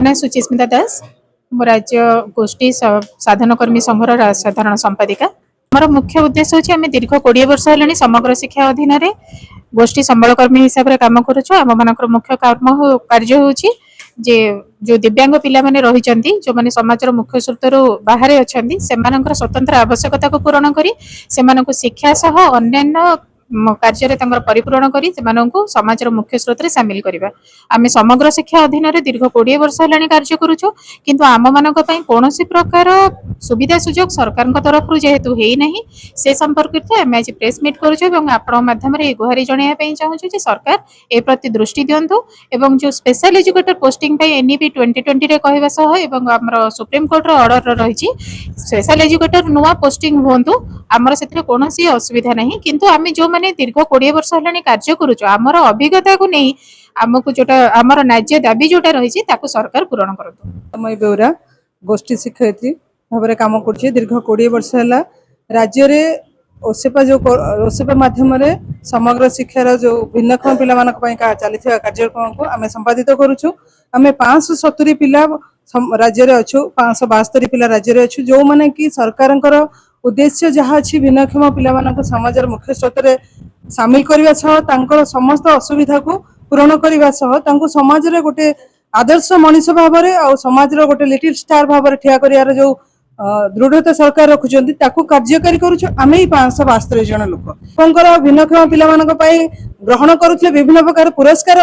ना सुचिस्मिता दास मो राज्य गोष्ठी साधनकर्मी संघर साधारण संपादिका। आमर मुख्य उद्देश्य होछि आमे दीर्घ 20 वर्ष हेलानी समग्र शिक्षा अधीन रे गोष्ठी संबलकर्मी हिसाब रे काम करूछु। आम मानकर मुख्य कार्य होछि जे जो दिव्यांग पिला माने रहिचंती जो माने समाजर मुख्य स्रोतरु बाहर अछंती सेमानकर स्वतंत्र आवश्यकता को पूर्ण करी सेमानकु शिक्षा सह अन्यान्य कार्य परिपूरण करी सेमानकु समाजर मुख्य स्रोत रे शामिल करिबा। आमे समग्र शिक्षा अधीन रे दीर्घ 20 वर्ष हेलानी कार्य करूछु किंतु आम मानक पई कोनोसी प्रकार सुविधा सुजोग सरकार तरफ जेहेतु हेई नहीं से संपर्कित आम आज प्रेस मीट करूछु एवं आपण माध्यम रे गुहारी जणैया पई चाहूछु जे सरकार ए प्रति दृष्टि दियंतु एवं जो स्पेशल एजुकेटर पोस्टिंग पई एनईपी 2020 रे कहबा सह एवं हमर सुप्रीम कोर्ट रो ऑर्डर रहिछि स्पेशल एजुकेटर नुवा पोस्टिंग होंतु आमर सेतिर कोनोसी असुविधा नहीं किंतु आमे जो माने दीर्घ 20 वर्ष हेलानी कार्य करूछु आमर अभिज्ञता को नहीं आमको जोटा आमर न्याय दाबी जोटा रहिछि ताको सरकार पूर्ण करतु। मैं बेउरा गोष्ठी शिक्षयित्री भाव काम कर दीर्घ 20 वर्ष है राज्य में ओसेपा जो ओसेपा माध्यम समग्र शिक्षार जो भिन्नक्षम पिला चली कार्यक्रम को आम संपादित करुचु। आम 570 पिला राज्य में अच्छु 572 पिला राज्य में अच्छु जो मैंने कि सरकार उद्देश्य जहाँ अच्छी भिन्नक्षम पिला समाज मुख्य स्रोत में सामिल करने समस्त असुविधा को पूरण करने समाज रे गोटे आदर्श मनीष भाव में समाज गोटे लिटिल स्टार भाव में ठिया कर जो दृढ़ता सरकार रखुंट कार्यकारी करें ही 572 जन लोक भिन्नक्षम पिला ग्रहण करुले विभिन्न प्रकार पुरस्कार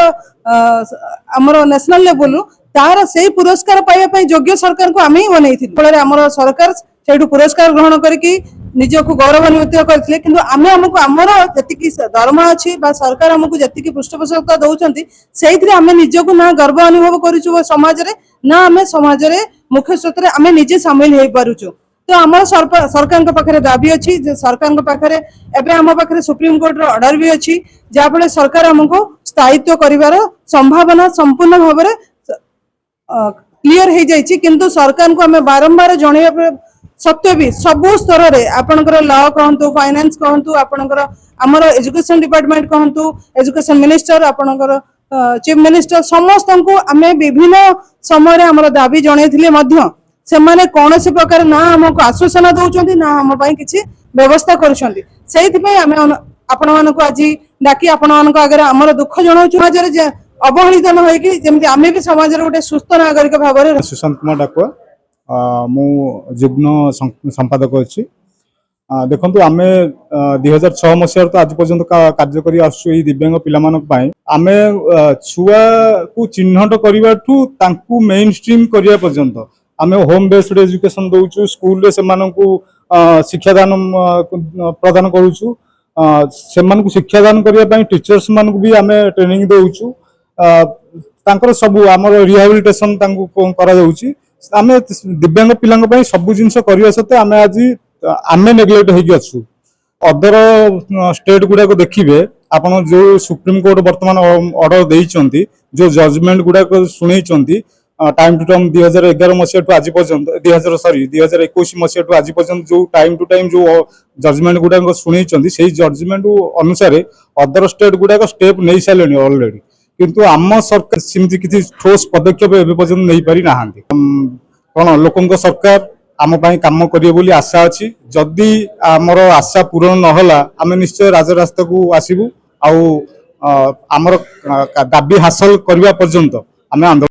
आमर नेशनल लेवल तार से पुरस्कार पाइबा योग्य सरकार को आम ही बनई फल आम सरकार से पुरस्कार ग्रहण करके निजक गौरवान्वित करते कि आमको आमर जी दरमा अच्छी सरकार आमको जी पृष्ठपोषकता दौरान से आम निजक ना गर्व अनुभव करुचु समाज रे ना आम समाज रे मुख्य स्रोत में आम निजे सामिल हो पारुचु। तो आम सरकार पाखे दाबी अच्छी सरकार पाखे एवं आम पाखे सुप्रीम कोर्ट ऑर्डर भी अच्छी जहाँफल सरकार आमको स्थायित्व कर संभावना संपूर्ण भाव में क्लीयर हो जाइए किंतु सरकार को आम बारंबार जनइबा सत्य भी सबू स्तर रे आपनकर लॉ कहतु फाइनेंस कहतु आपनकर आमर एजुकेशन डिपार्टमेंट कहतु एजुकेशन मिनिस्टर आपनकर चीफ मिनिस्टर समस्त को आम विभिन्न समय आमर दाबी जनइथिले मध्य से माने कौन सी प्रकार ना आमको आश्वासन दौरान ना आम किसी व्यवस्था करुँच आम आपण मानक आज डाकी आपण मान आगे आमर दुख जनाऊँ समाज अवहेलित न होमती आम भी समाज गोटे सुस्थ नागरिक भाव में। सुशांत कुमार डाकुआ मु जुग्न संपादक अच्छी देखु आम 2006 मसीह तो आज पर्यंत कार्य कर आसु दिव्यांग पिला आम छुआ को चिन्हट करने मेन स्ट्रीम करने पर्यंत आम होम बेस्ड एजुकेशन दौचु स्कूल रे शिक्षादान प्रदान करुचु से शिक्षादान करने टीचर्स मान भी आम ट्रेनिंग दौचु सबू आम रिहाबिलिटेशन करा आम दिव्यांग पिला सब जिन करने सत्वे आम आज आम नेग्लेक्ट होगी अदर स्टेट गुड़ाक देखिए आप जो सुप्रीम कोर्ट बर्तमान ऑर्डर देइचंती जो जजमेंट गुड़ाक शुणी टाइम टू टाइम 2011 मसीह टू आज पर्यंत 2021 मसीह टू आज पर्यंत जो टाइम टू टाइम जो जजमेंट गुड़ाक शुणी से जजमेंट अनुसार अदर स्टेट गुड़ाक स्टेप नहीं सारे ऑलरेडी किंतु आम सरकार सेमती किसी ठोस पदक्षेप एवं पर्यंत नहीं पारि ना कौन लोकों सरकार आम काम करिए बोली आशा अच्छी जदि आमर आशा पूरण नहला आम निश्चय राजरास्ता को आसबू आमर दाबी हासिल करने पर्यंत आम आंदोलन